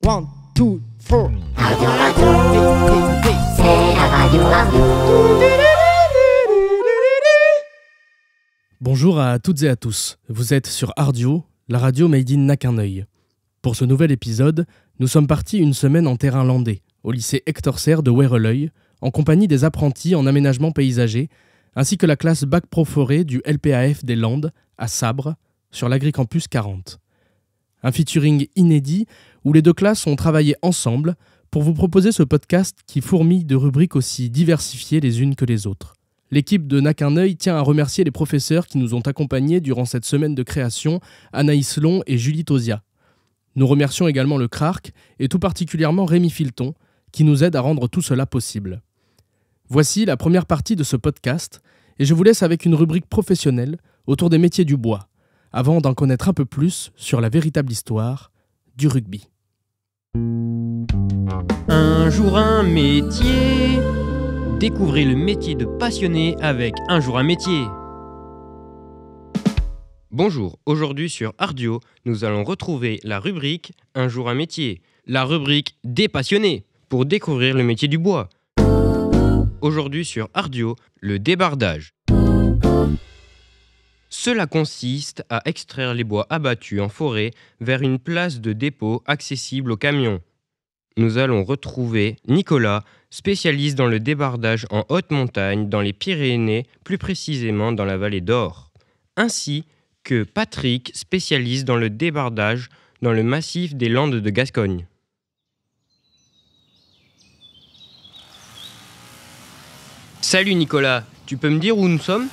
1, 2, 4. Radio, c'est la radio. Bonjour à toutes et à tous, vous êtes sur Ardio, la radio made in Naquin-Oeil. Pour ce nouvel épisode, nous sommes partis une semaine en terrain landais, au lycée Hector Serre de Wéreleuil, en compagnie des apprentis en aménagement paysager, ainsi que la classe Bac Pro Forêt du LPAF des Landes, à Sabre, sur l'Agricampus 40. Un featuring inédit où les deux classes ont travaillé ensemble pour vous proposer ce podcast qui fourmille de rubriques aussi diversifiées les unes que les autres. L'équipe de Naquin-Oeil tient à remercier les professeurs qui nous ont accompagnés durant cette semaine de création, Anaïs Long et Julie Tosia. Nous remercions également le CRARC et tout particulièrement Rémi Filton qui nous aide à rendre tout cela possible. Voici la première partie de ce podcast et je vous laisse avec une rubrique professionnelle autour des métiers du bois, avant d'en connaître un peu plus sur la véritable histoire du rugby. Un jour un métier. Découvrez le métier de passionné avec Un jour un métier. Bonjour, aujourd'hui sur Ardio, nous allons retrouver la rubrique Un jour un métier, la rubrique des passionnés, pour découvrir le métier du bois. Aujourd'hui sur Ardio, le débardage. Cela consiste à extraire les bois abattus en forêt vers une place de dépôt accessible aux camions. Nous allons retrouver Nicolas, spécialiste dans le débardage en haute montagne dans les Pyrénées, plus précisément dans la vallée d'Or, ainsi que Patrick, spécialiste dans le débardage dans le massif des Landes de Gascogne. Salut Nicolas, tu peux me dire où nous sommes ?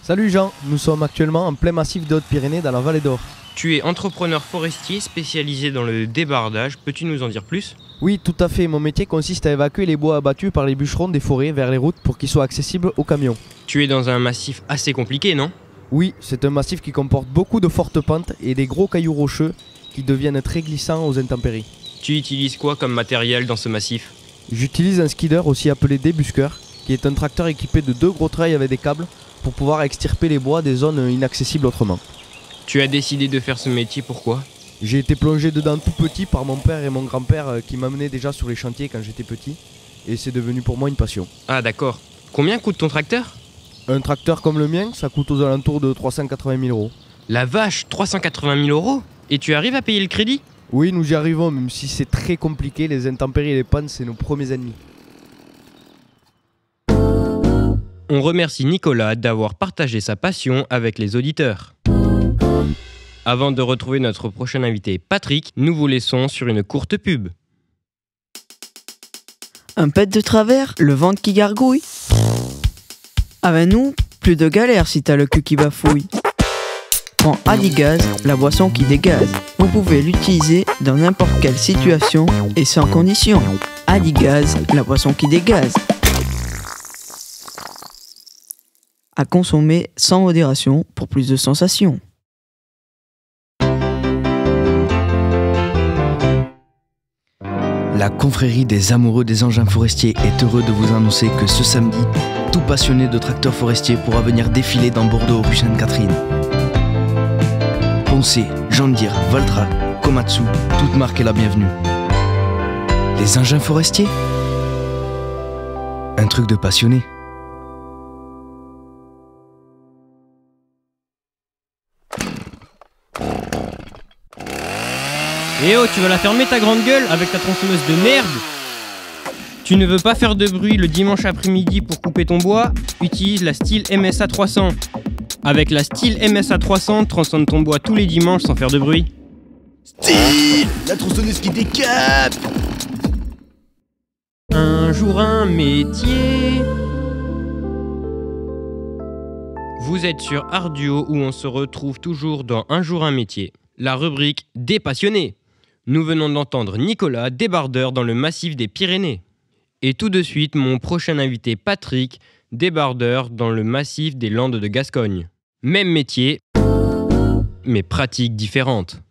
Salut Jean, nous sommes actuellement en plein massif des Hautes-Pyrénées dans la vallée d'Or. Tu es entrepreneur forestier spécialisé dans le débardage, peux-tu nous en dire plus ? Oui, tout à fait, mon métier consiste à évacuer les bois abattus par les bûcherons des forêts vers les routes pour qu'ils soient accessibles aux camions. Tu es dans un massif assez compliqué, non ? Oui, c'est un massif qui comporte beaucoup de fortes pentes et des gros cailloux rocheux qui deviennent très glissants aux intempéries. Tu utilises quoi comme matériel dans ce massif ? J'utilise un skidder, aussi appelé débusqueur, qui est un tracteur équipé de 2 gros trails avec des câbles pour pouvoir extirper les bois des zones inaccessibles autrement. Tu as décidé de faire ce métier, pourquoi ? J'ai été plongé dedans tout petit par mon père et mon grand-père qui m'amenaient déjà sur les chantiers quand j'étais petit, et c'est devenu pour moi une passion. Ah d'accord. Combien coûte ton tracteur ? Un tracteur comme le mien, ça coûte aux alentours de 380 000 €. La vache, 380 000 €? Et tu arrives à payer le crédit ? Oui, nous y arrivons, même si c'est très compliqué, les intempéries et les pannes, c'est nos premiers ennemis. On remercie Nicolas d'avoir partagé sa passion avec les auditeurs. Avant de retrouver notre prochain invité, Patrick, nous vous laissons sur une courte pub. Un pet de travers, le ventre qui gargouille. Avec nous, plus de galère si t'as le cul qui bafouille. Prends Adigaz, la boisson qui dégaze. Vous pouvez l'utiliser dans n'importe quelle situation et sans condition. Adigaz, la boisson qui dégaze. À consommer sans modération pour plus de sensations. La confrérie des amoureux des engins forestiers est heureux de vous annoncer que ce samedi, tout passionné de tracteurs forestiers pourra venir défiler dans Bordeaux rue Sainte-Catherine. Ponce, John Deere, Valtra, Komatsu, toute marque est la bienvenue. Les engins forestiers ? Un truc de passionné. Eh oh, tu vas la fermer ta grande gueule avec ta tronçonneuse de merde ? Tu ne veux pas faire de bruit le dimanche après-midi pour couper ton bois ? Utilise la Stihl MSA 300. Avec la Stihl MSA 300, tronçonne ton bois tous les dimanches sans faire de bruit. Stihl, la tronçonneuse qui décape. Un jour un métier. Vous êtes sur Ardio où on se retrouve toujours dans Un jour un métier, la rubrique des passionnés. Nous venons d'entendre Nicolas, débardeur dans le massif des Pyrénées. Et tout de suite, mon prochain invité Patrick, débardeur dans le massif des Landes de Gascogne. Même métier, mais pratiques différentes.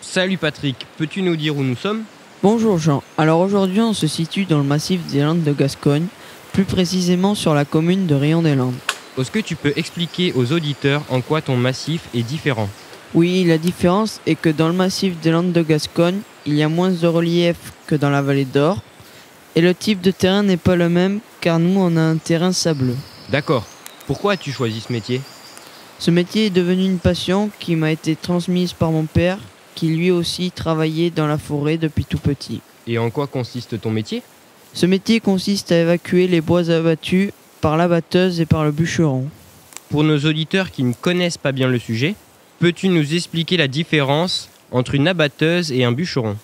Salut Patrick, peux-tu nous dire où nous sommes ? Bonjour Jean, alors aujourd'hui on se situe dans le massif des Landes de Gascogne, plus précisément sur la commune de Rion-des-Landes. Est-ce que tu peux expliquer aux auditeurs en quoi ton massif est différent? Oui, la différence est que dans le massif des Landes de Gascogne, il y a moins de relief que dans la vallée d'Or. Et le type de terrain n'est pas le même car nous on a un terrain sableux. D'accord. Pourquoi as-tu choisi ce métier? Ce métier est devenu une passion qui m'a été transmise par mon père, qui lui aussi travaillait dans la forêt depuis tout petit. Et en quoi consiste ton métier? Ce métier consiste à évacuer les bois abattus par la batteuse et par le bûcheron. Pour nos auditeurs qui ne connaissent pas bien le sujet, peux-tu nous expliquer la différence entre une abatteuse et un bûcheron?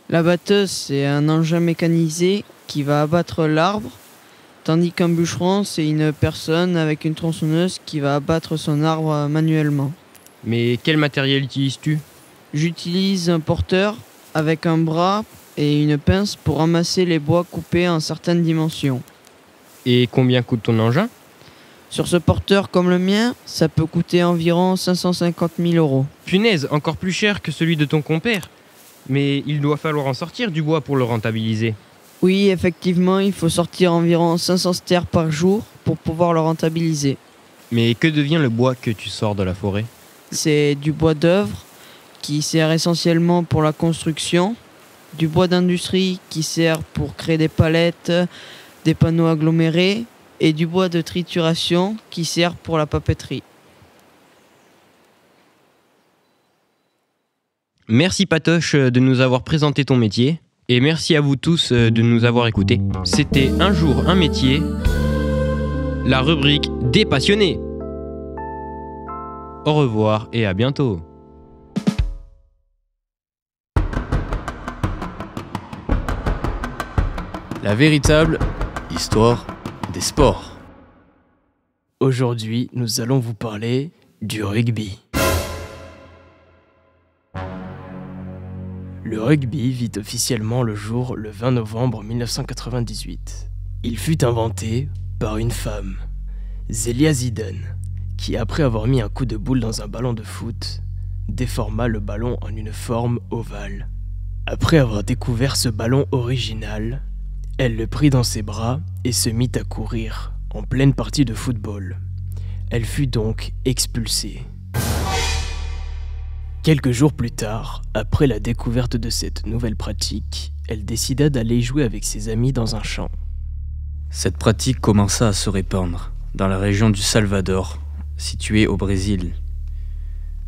La batteuse, c'est un engin mécanisé qui va abattre l'arbre, tandis qu'un bûcheron, c'est une personne avec une tronçonneuse qui va abattre son arbre manuellement. Mais quel matériel utilises-tu? J'utilise un porteur avec un bras et une pince pour ramasser les bois coupés en certaines dimensions. Et combien coûte ton engin? Sur ce porteur comme le mien, ça peut coûter environ 550 000 €. Punaise, encore plus cher que celui de ton compère. Mais il doit falloir en sortir du bois pour le rentabiliser. Oui, effectivement, il faut sortir environ 500 stères par jour pour pouvoir le rentabiliser. Mais que devient le bois que tu sors de la forêt? C'est du bois d'œuvre qui sert essentiellement pour la construction, du bois d'industrie qui sert pour créer des palettes, des panneaux agglomérés et du bois de trituration qui sert pour la papeterie. Merci Patoche de nous avoir présenté ton métier et merci à vous tous de nous avoir écoutés. C'était Un jour un métier, la rubrique des passionnés. Au revoir et à bientôt. La véritable histoire des sports. Aujourd'hui, nous allons vous parler du rugby. Le rugby vit officiellement le jour le 20 novembre 1998. Il fut inventé par une femme, Zélia Zidane, qui après avoir mis un coup de boule dans un ballon de foot, déforma le ballon en une forme ovale. Après avoir découvert ce ballon original, elle le prit dans ses bras et se mit à courir en pleine partie de football. Elle fut donc expulsée. Quelques jours plus tard, après la découverte de cette nouvelle pratique, elle décida d'aller jouer avec ses amis dans un champ. Cette pratique commença à se répandre dans la région du Salvador, située au Brésil.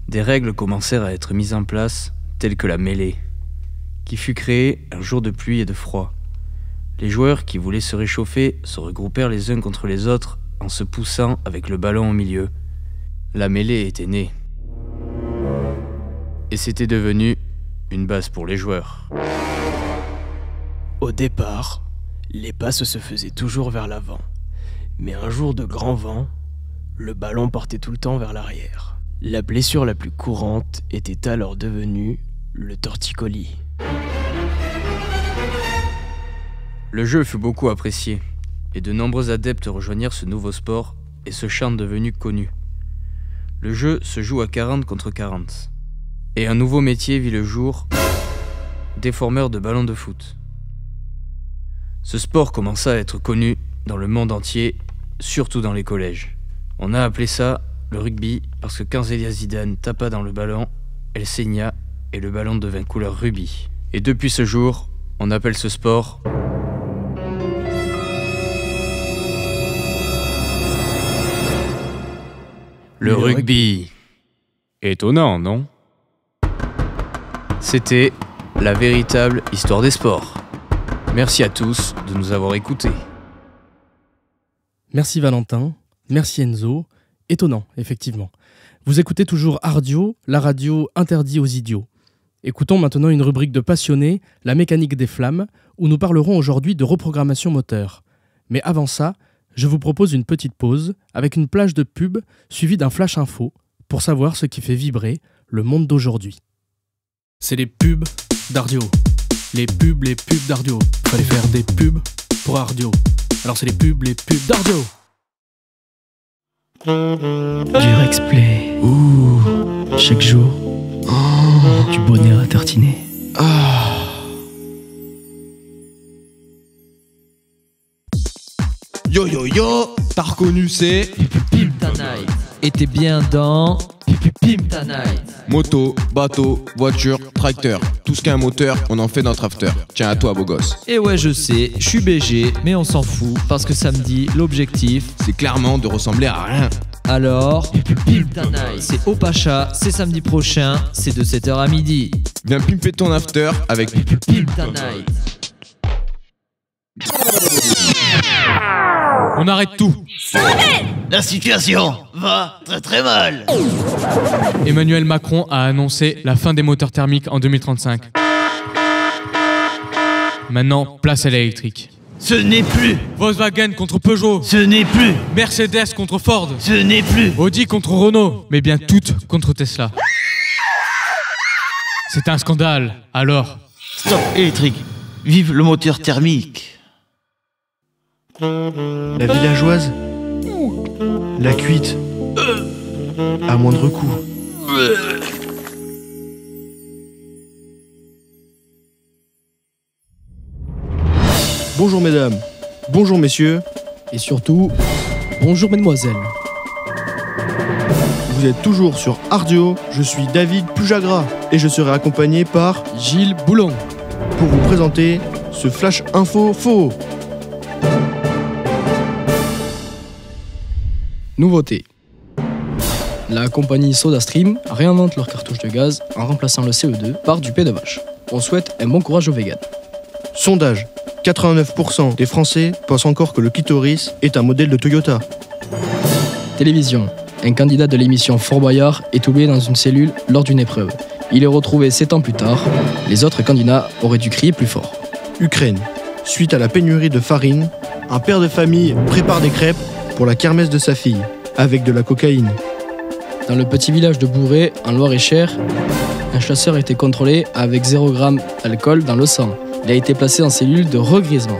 Des règles commencèrent à être mises en place, telles que la mêlée, qui fut créée un jour de pluie et de froid. Les joueurs qui voulaient se réchauffer se regroupèrent les uns contre les autres en se poussant avec le ballon au milieu. La mêlée était née. Et c'était devenu une base pour les joueurs. Au départ, les passes se faisaient toujours vers l'avant. Mais un jour de grand vent, le ballon partait tout le temps vers l'arrière. La blessure la plus courante était alors devenue le torticolis. Le jeu fut beaucoup apprécié, et de nombreux adeptes rejoignirent ce nouveau sport et ce champ devenu connu. Le jeu se joue à 40 contre 40. Et un nouveau métier vit le jour, déformeur de ballons de foot. Ce sport commença à être connu dans le monde entier, surtout dans les collèges. On a appelé ça le rugby parce que quand Zélia Zidane tapa dans le ballon, elle saigna et le ballon devint couleur rubis. Et depuis ce jour, on appelle ce sport le rugby. Étonnant, non? C'était la véritable histoire des sports. Merci à tous de nous avoir écoutés. Merci Valentin, merci Enzo. Étonnant, effectivement. Vous écoutez toujours Ardio, la radio interdite aux idiots. Écoutons maintenant une rubrique de passionnés, la mécanique des flammes, où nous parlerons aujourd'hui de reprogrammation moteur. Mais avant ça, je vous propose une petite pause avec une plage de pub suivie d'un flash info pour savoir ce qui fait vibrer le monde d'aujourd'hui. C'est les pubs d'Ardio. Les pubs d'Ardio. Fallait faire des pubs pour Ardio. Alors c'est les pubs d'Ardio. Durex Play. Ouh, chaque jour, du bonheur à tartiner. Yo yo yo, t'as reconnu c'est et t'es bien dans Pimp Night. Moto, bateau, voiture, tracteur. Tout ce qui a un moteur, on en fait notre after. Tiens à toi, beau gosse. Et ouais, je sais, je suis BG, mais on s'en fout parce que samedi, l'objectif, c'est clairement de ressembler à rien. Alors, Pimp Night, c'est au Pacha, c'est samedi prochain, c'est de 7h à midi. Viens pimper ton after avec Pimp Night. On arrête tout. La situation va très très mal. Emmanuel Macron a annoncé la fin des moteurs thermiques en 2035. Maintenant, place à l'électrique. Ce n'est plus. Volkswagen contre Peugeot. Ce n'est plus. Mercedes contre Ford. Ce n'est plus. Audi contre Renault. Mais bien toutes contre Tesla. C'est un scandale. Alors, stop électrique. Vive le moteur thermique. La villageoise, la cuite, à moindre coût. Bonjour mesdames, bonjour messieurs, Et surtout, bonjour mesdemoiselles. vous êtes toujours sur Ardio, je suis David Pujagra et je serai accompagné par Gilles Boulon. pour vous présenter ce Flash Info Faux. Nouveauté. La compagnie SodaStream réinvente leur cartouche de gaz en remplaçant le CO2 par du P de vache. On souhaite un bon courage aux véganes. Sondage. 89% des Français pensent encore que le clitoris est un modèle de Toyota. Télévision. Un candidat de l'émission Fort Boyard est oublié dans une cellule lors d'une épreuve. Il est retrouvé 7 ans plus tard. Les autres candidats auraient dû crier plus fort. Ukraine. Suite à la pénurie de farine, un père de famille prépare des crêpes pour la kermesse de sa fille, avec de la cocaïne. Dans le petit village de Bourré, en Loir-et-Cher, un chasseur a été contrôlé avec 0 g d'alcool dans le sang. Il a été placé en cellule de regrisement.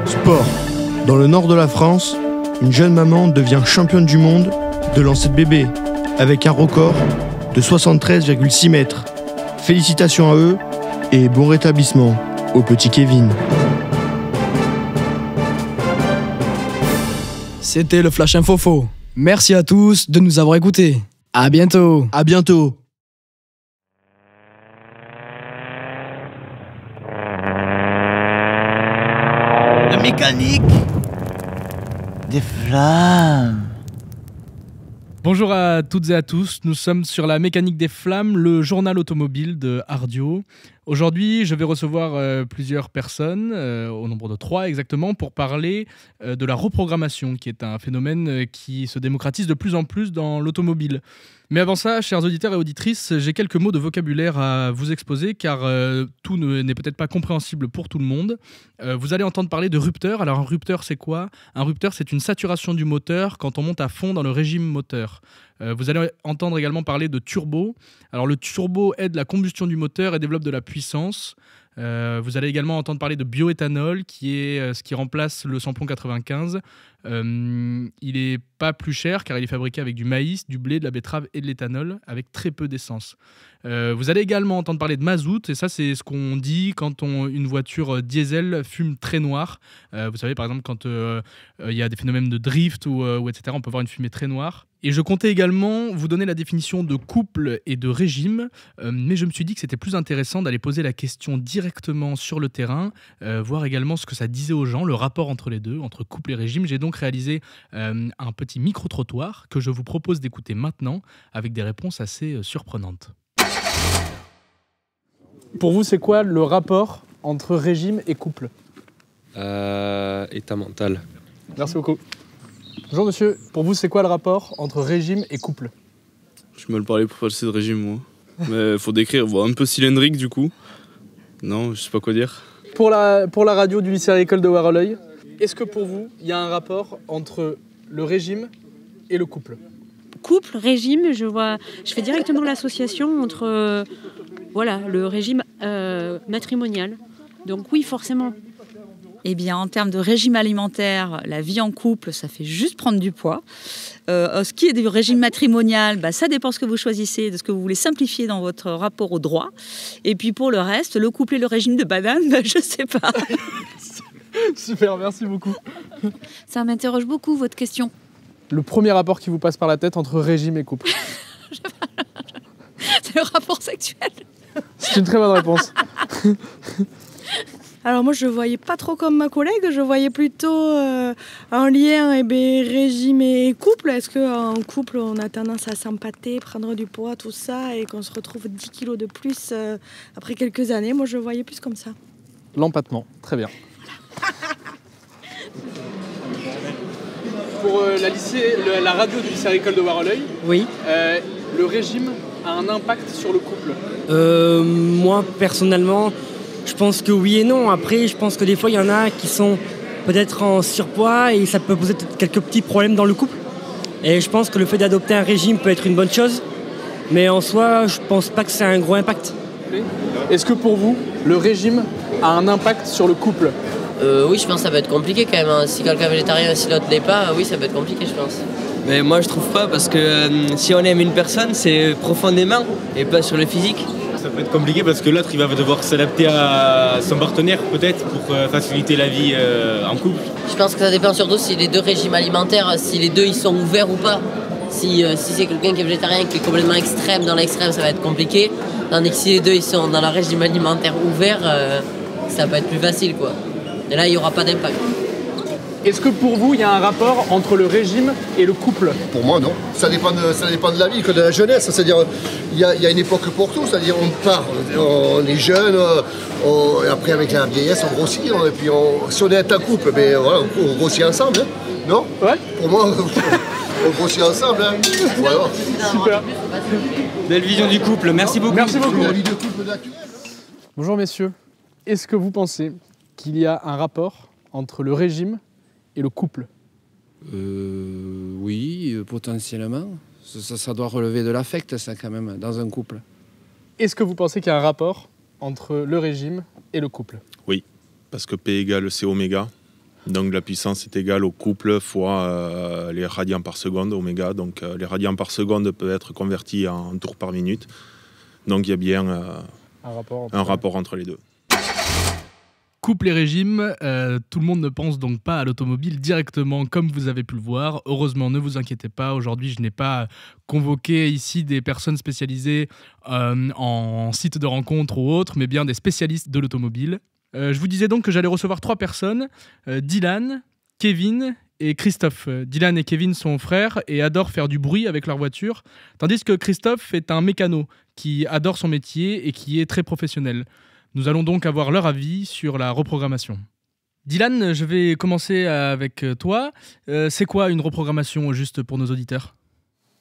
Sport. Dans le nord de la France, une jeune maman devient championne du monde de lancer de bébé, avec un record de 73,6 mètres. Félicitations à eux et bon rétablissement au petit Kevin. C'était le Flash Info Faux. Merci à tous de nous avoir écoutés. À bientôt. À bientôt. La mécanique des flammes. Bonjour à toutes et à tous, nous sommes sur la Mécanique des Flammes, le journal automobile de Ardio. Aujourd'hui, je vais recevoir plusieurs personnes, au nombre de 3 exactement, pour parler de la reprogrammation, qui est un phénomène qui se démocratise de plus en plus dans l'automobile. Mais avant ça, chers auditeurs et auditrices, j'ai quelques mots de vocabulaire à vous exposer, car tout n'est peut-être pas compréhensible pour tout le monde. Vous allez entendre parler de rupteur. Alors un rupteur, c'est quoi ? Un rupteur, c'est une saturation du moteur quand on monte à fond dans le régime moteur. Vous allez entendre également parler de turbo. Alors le turbo aide la combustion du moteur et développe de la puissance. Vous allez également entendre parler de bioéthanol, qui est ce qui remplace le samplon 95. Il n'est pas plus cher car il est fabriqué avec du maïs, du blé, de la betterave et de l'éthanol, avec très peu d'essence. Vous allez également entendre parler de mazout, et ça c'est ce qu'on dit quand une voiture diesel fume très noire. Vous savez par exemple quand il y a des phénomènes de drift ou etc., on peut voir une fumée très noire. Et je comptais également vous donner la définition de couple et de régime, mais je me suis dit que c'était plus intéressant d'aller poser la question directement sur le terrain, voir également ce que ça disait aux gens, le rapport entre les deux, entre couple et régime. J'ai donc réalisé un petit micro-trottoir que je vous propose d'écouter maintenant, avec des réponses assez surprenantes. Pour vous, c'est quoi le rapport entre régime et couple ? État mental. Merci beaucoup. Bonjour monsieur, pour vous c'est quoi le rapport entre régime et couple ? Je me le parlais pour passer de régime moi. Mais faut décrire, un peu cylindrique du coup. Non, je sais pas quoi dire. Pour la radio du lycée agricole de Waroleuil, est-ce que pour vous il y a un rapport entre le régime et le couple ? Couple, régime, je fais directement l'association entre le régime matrimonial. Donc oui, forcément. Eh bien, en termes de régime alimentaire, la vie en couple, ça fait juste prendre du poids. Ce qui est du régime matrimonial, ça dépend ce que vous choisissez, de ce que vous voulez simplifier dans votre rapport au droit. Et puis pour le reste, le couple et le régime de banane, je sais pas. Super, merci beaucoup. Ça m'interroge beaucoup, votre question. le premier rapport qui vous passe par la tête entre régime et couple? C'est le rapport sexuel. C'est une très bonne réponse. Alors moi je voyais pas trop comme ma collègue, je voyais plutôt un lien régime et couple. Est-ce qu'en couple on a tendance à s'empâter, prendre du poids, tout ça, et qu'on se retrouve 10 kilos de plus après quelques années? Moi je voyais plus comme ça. L'empattement, très bien. Pour la radio du lycée agricole de Waroleuil, oui. Le régime a un impact sur le couple? Moi personnellement, je pense que oui et non. Après, je pense que des fois, il y en a qui sont peut-être en surpoids et ça peut poser quelques petits problèmes dans le couple. Et je pense que le fait d'adopter un régime peut être une bonne chose. Mais en soi, je pense pas que c'est un gros impact. Est-ce que pour vous, le régime a un impact sur le couple? Oui, je pense que ça peut être compliqué quand même. Si quelqu'un est végétarien, si l'autre n'est pas, oui, ça peut être compliqué, je pense. Mais moi, je trouve pas, parce que si on aime une personne, c'est profondément et pas sur le physique. Ça peut être compliqué parce que l'autre il va devoir s'adapter à son partenaire peut-être pour faciliter la vie en couple. Je pense que ça dépend surtout si les deux régimes alimentaires, si les deux ils sont ouverts ou pas. Si c'est quelqu'un qui est végétarien qui est complètement extrême, dans l'extrême ça va être compliqué. Tandis que si les deux ils sont dans leur régime alimentaire ouvert, ça peut être plus facile quoi. Et là il n'y aura pas d'impact. Est-ce que pour vous, il y a un rapport entre le régime et le couple? Pour moi, non. Ça dépend de la vie, que de la jeunesse. C'est-à-dire, il y a une époque pour tout. C'est-à-dire, on part, on est jeune, et après, avec la vieillesse, on grossit. Et puis, si on est un couple, ben, voilà, on grossit ensemble. Hein, non? Ouais. Pour moi, on grossit ensemble. Hein. Voilà. Super. Belle vision du couple. Merci beaucoup. Merci beaucoup. Bonjour, messieurs. Est-ce que vous pensez qu'il y a un rapport entre le régime et le couple? Oui, potentiellement. Ça doit relever de l'affect, ça, quand même, dans un couple. Est-ce que vous pensez qu'il y a un rapport entre le régime et le couple? Oui, parce que P égale C oméga. Donc la puissance est égale au couple fois les radians par seconde, oméga. Donc les radians par seconde peuvent être convertis en tours par minute. Donc il y a bien un rapport entre les deux. Couple et régime, tout le monde ne pense donc pas à l'automobile directement comme vous avez pu le voir. Heureusement, ne vous inquiétez pas, aujourd'hui je n'ai pas convoqué ici des personnes spécialisées en site de rencontre ou autres, mais bien des spécialistes de l'automobile. Je vous disais donc que j'allais recevoir 3 personnes, Dylan, Kevin et Christophe. Dylan et Kevin sont frères et adorent faire du bruit avec leur voiture, tandis que Christophe est un mécano qui adore son métier et qui est très professionnel. Nous allons donc avoir leur avis sur la reprogrammation. Dylan, je vais commencer avec toi. C'est quoi une reprogrammation, juste pour nos auditeurs?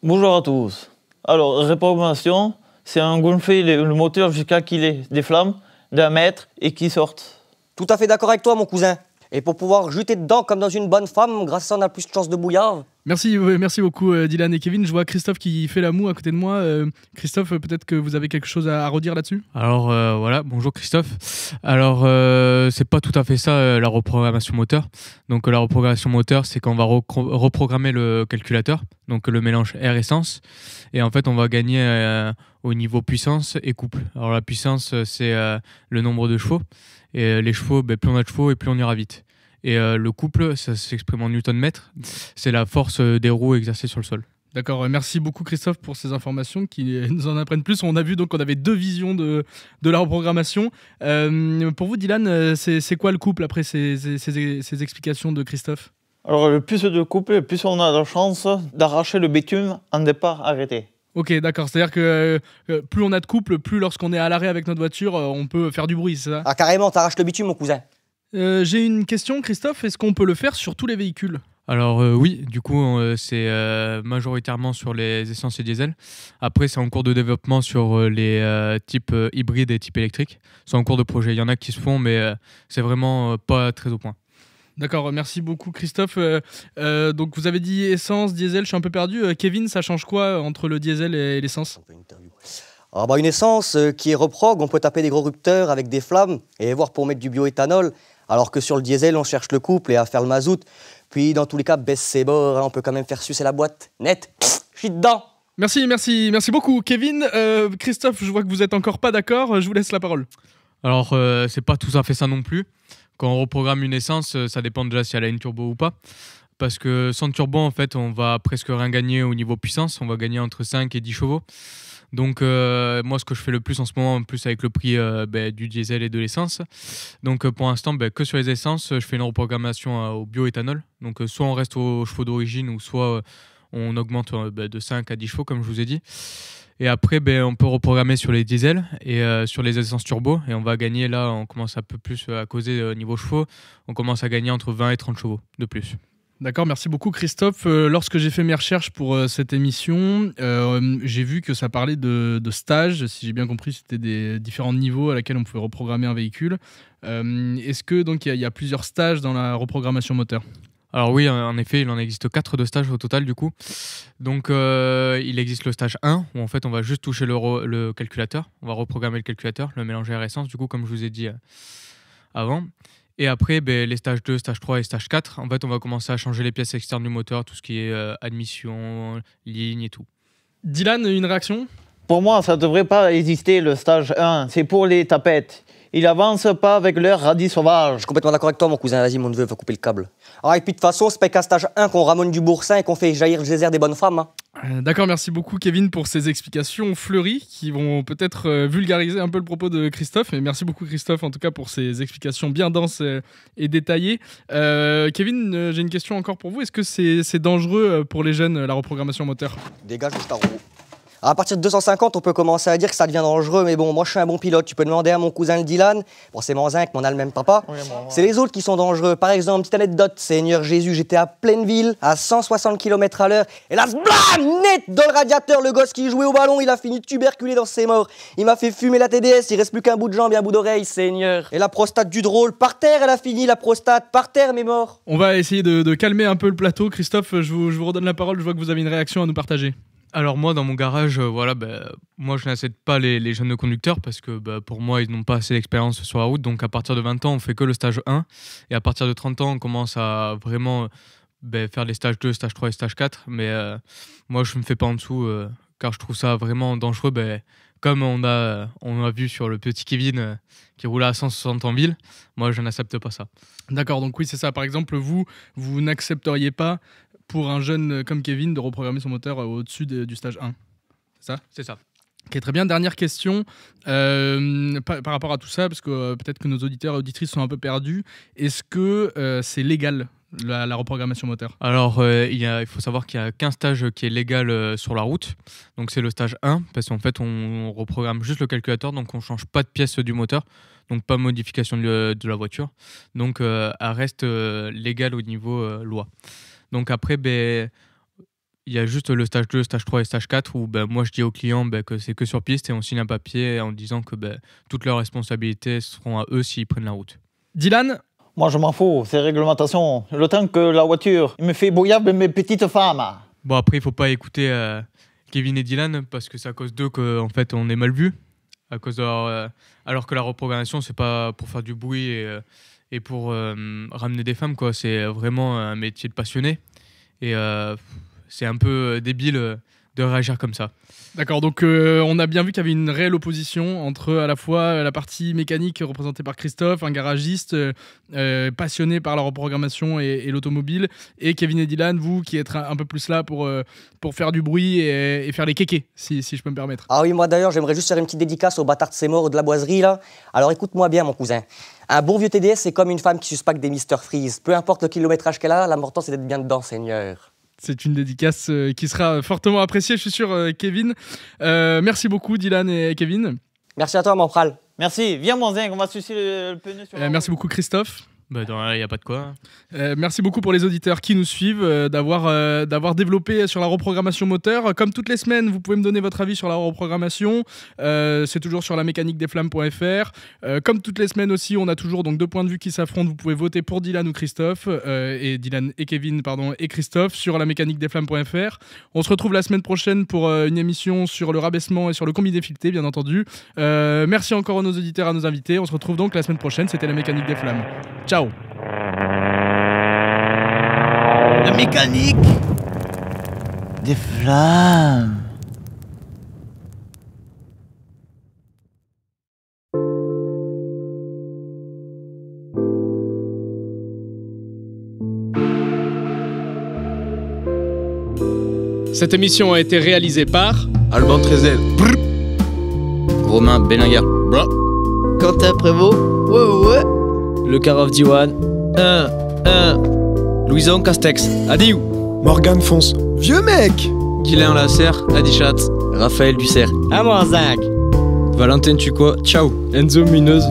Bonjour à tous. Alors, reprogrammation, c'est un gonfler le moteur jusqu'à qu'il ait des flammes d'1 mètre et qu'il sorte. Tout à fait d'accord avec toi, mon cousin. Et pour pouvoir jeter dedans comme dans une bonne femme, grâce à ça, on a plus de chances de bouillard. Merci beaucoup Dylan et Kevin. Je vois Christophe qui fait la moue à côté de moi. Christophe, peut-être que vous avez quelque chose à redire là-dessus? Alors voilà, bonjour Christophe. Alors c'est pas tout à fait ça la reprogrammation moteur. Donc la reprogrammation moteur, c'est qu'on va reprogrammer le calculateur, donc le mélange air-essence. Et en fait, on va gagner au niveau puissance et couple. Alors la puissance, c'est le nombre de chevaux. Et les chevaux, plus on a de chevaux et plus on ira vite. Et le couple, ça s'exprime en Newton-mètre. C'est la force des roues exercée sur le sol. D'accord, merci beaucoup Christophe pour ces informations qui nous en apprennent plus. On a vu donc qu'on avait 2 visions de la reprogrammation. Pour vous Dylan, c'est quoi le couple après ces explications de Christophe? Alors le plus de couple, le plus on a de chance d'arracher le bitume en départ arrêté. Ok, d'accord. C'est-à-dire que plus on a de couple, plus lorsqu'on est à l'arrêt avec notre voiture, on peut faire du bruit, c'est ça? Ah carrément, t'arraches le bitume, mon cousin. J'ai une question, Christophe. Est-ce qu'on peut le faire sur tous les véhicules? Alors oui, du coup, c'est majoritairement sur les essences et diesel. Après, c'est en cours de développement sur les types hybrides et types électriques. C'est en cours de projet. Il y en a qui se font, mais c'est vraiment pas très au point. D'accord, merci beaucoup Christophe. Donc vous avez dit essence, diesel, je suis un peu perdu. Kevin, ça change quoi entre le diesel et l'essence? Une essence qui est reprog, on peut taper des gros rupteurs avec des flammes et voir pour mettre du bioéthanol, alors que sur le diesel, on cherche le couple et à faire le mazout. Puis dans tous les cas, baisse ses bords, on peut quand même faire sucer la boîte. Net, je suis dedans. Merci beaucoup Kevin. Christophe, je vois que vous êtes encore pas d'accord, je vous laisse la parole. Alors c'est pas tout à fait ça non plus. Quand on reprogramme une essence, ça dépend déjà si elle a une turbo ou pas. Parce que sans turbo, en fait, on va presque rien gagner au niveau puissance. On va gagner entre 5 et 10 chevaux. Donc moi, ce que je fais le plus en ce moment, en plus avec le prix du diesel et de l'essence. Donc pour l'instant, que sur les essences, je fais une reprogrammation au bioéthanol. Donc soit on reste aux chevaux d'origine, ou soit on augmente de 5 à 10 chevaux, comme je vous ai dit. Et après, on peut reprogrammer sur les diesels et sur les essences turbo. Et on va gagner, là, on commence un peu plus à causer niveau chevaux. On commence à gagner entre 20 et 30 chevaux de plus. D'accord, merci beaucoup Christophe. Lorsque j'ai fait mes recherches pour cette émission, j'ai vu que ça parlait de stages. Si j'ai bien compris, c'était des différents niveaux à laquelle on pouvait reprogrammer un véhicule. Est-ce que donc il y a plusieurs stages dans la reprogrammation moteur ? Alors oui, en effet, il en existe 4 de stages au total du coup. Donc il existe le stage 1 où en fait on va juste toucher le calculateur. On va reprogrammer le calculateur, le mélanger à essence du coup, comme je vous ai dit avant. Et après, les stages 2, stage 3 et stage 4, en fait, on va commencer à changer les pièces externes du moteur, tout ce qui est admission, ligne et tout. Dylan, une réaction ? Pour moi, ça ne devrait pas exister le stage 1. C'est pour les tapettes. Ils avancent pas avec leur radis sauvage. Je suis complètement d'accord avec toi, mon cousin. Vas-y, mon neveu, va couper le câble. Ah, et puis de toute façon, c'est pas qu'à stage 1 qu'on ramène du boursin et qu'on fait jaillir le geyser des bonnes femmes. Hein. D'accord, merci beaucoup Kevin pour ces explications fleuries qui vont peut-être vulgariser un peu le propos de Christophe. Et merci beaucoup Christophe en tout cas pour ces explications bien denses et détaillées. Kevin, j'ai une question encore pour vous. Est-ce que c'est dangereux pour les jeunes la reprogrammation moteur ? Dégage le starro. À partir de 250, on peut commencer à dire que ça devient dangereux, mais bon, moi je suis un bon pilote. Tu peux demander à mon cousin le Dylan, bon c'est mon zinc, mais on a le même papa. Oui, c'est les autres qui sont dangereux. Par exemple, petite anecdote, Seigneur Jésus, j'étais à pleine ville, à 160 km/h, et là, blam, net dans le radiateur, le gosse qui jouait au ballon, il a fini tuberculé dans ses morts. Il m'a fait fumer la TDS, il reste plus qu'un bout de jambe et un bout d'oreille, Seigneur. Et la prostate du drôle, par terre, elle a fini, la prostate, par terre, mais mort. On va essayer de calmer un peu le plateau. Christophe, je vous redonne la parole, je vois que vous avez une réaction à nous partager. Alors moi, dans mon garage, moi je n'incite pas les jeunes conducteurs parce que pour moi, ils n'ont pas assez d'expérience sur la route. Donc à partir de 20 ans, on fait que le stage 1. Et à partir de 30 ans, on commence à vraiment faire les stages 2, stage 3 et stage 4. Mais moi, je ne me fais pas en dessous car je trouve ça vraiment dangereux. Comme on a vu sur le petit Kevin qui roulait à 160 en ville, moi je n'accepte pas ça. D'accord, donc oui, c'est ça. Par exemple, vous n'accepteriez pas pour un jeune comme Kevin de reprogrammer son moteur au-dessus du stage 1. C'est ça ? C'est ça. Ok, très bien. Dernière question par rapport à tout ça, parce que peut-être que nos auditeurs et auditrices sont un peu perdus. Est-ce que c'est légal la reprogrammation moteur ? Alors, il faut savoir qu'il y a qu'un stage qui est légal sur la route. Donc, c'est le stage 1, parce qu'en fait, on reprogramme juste le calculateur, donc on ne change pas de pièce du moteur, donc pas de modification de la voiture. Donc, elle reste légale au niveau loi. Donc après, il y a juste le stage 2, stage 3 et stage 4 où moi je dis aux clients que c'est que sur piste et on signe un papier en disant que toutes leurs responsabilités seront à eux s'ils prennent la route. Dylan ? Moi je m'en fous, c'est réglementation. Le temps que la voiture me fait bouillir mes petites femmes. Bon après, il ne faut pas écouter Kevin et Dylan parce que c'est à cause d'eux qu'en fait on est mal vu. À cause de alors que la reprogrammation, c'est pas pour faire du bruit et pour ramener des femmes, quoi. C'est vraiment un métier de passionné. Et c'est un peu débile de réagir comme ça. D'accord, donc on a bien vu qu'il y avait une réelle opposition entre à la fois la partie mécanique représentée par Christophe, un garagiste passionné par la reprogrammation et l'automobile, et Kevin et Dylan, vous qui êtes un peu plus là pour faire du bruit et faire les kékés, si je peux me permettre. Ah oui, moi d'ailleurs, j'aimerais juste faire une petite dédicace au bâtard de ses morts de la boiserie, là. Alors écoute-moi bien, mon cousin. Un bon vieux TDS, c'est comme une femme qui suspecte des Mr Freeze. Peu importe le kilométrage qu'elle a, l'important c'est d'être bien dedans, Seigneur. C'est une dédicace qui sera fortement appréciée, je suis sûr, Kevin. Merci beaucoup, Dylan et Kevin. Merci à toi, mon pral. Merci, viens mon zinc, on va sucer le pneu sur la merci beaucoup, Christophe. Il n'y a pas de quoi. Merci beaucoup pour les auditeurs qui nous suivent, d'avoir développé sur la reprogrammation moteur. Comme toutes les semaines, vous pouvez me donner votre avis sur la reprogrammation. C'est toujours sur la mécaniquedesflammes.fr. Comme toutes les semaines aussi, on a toujours donc 2 points de vue qui s'affrontent. Vous pouvez voter pour Dylan ou Christophe, Dylan et Kevin, et Christophe sur la mécaniquedesflammes.fr. On se retrouve la semaine prochaine pour une émission sur le rabaissement et sur le combi défileté, bien entendu. Merci encore à nos auditeurs, à nos invités. On se retrouve donc la semaine prochaine. C'était la Mécanique des Flammes. Ciao. La mécanique des flammes. Cette émission a été réalisée par Alban Trezel, Romain Bellinger, Quentin Prévost, ouais. Le Karov Diwan, 1. Louison Castex, Adiou. Morgane Fonce, vieux mec. Guylain Lasserre, Adichat. Raphaël Dussert, Amorzac. Valentin Tuco, ciao. Enzo Munoz,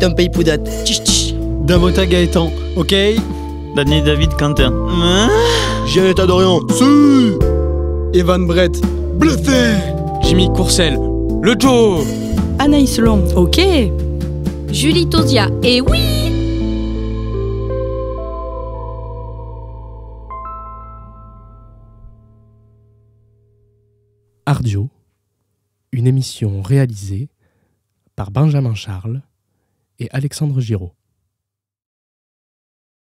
Tempey Poudat, tch. Damota Gaëtan, ok. Dany David Quentin. Gianetta Dorian, Evan Brett, bluffé. Jimmy Courcel, le Joe. Anaïs Long, ok. Julie Tosia, et oui. Ardio, une émission réalisée par Benjamin Charles et Alexandre Giraud.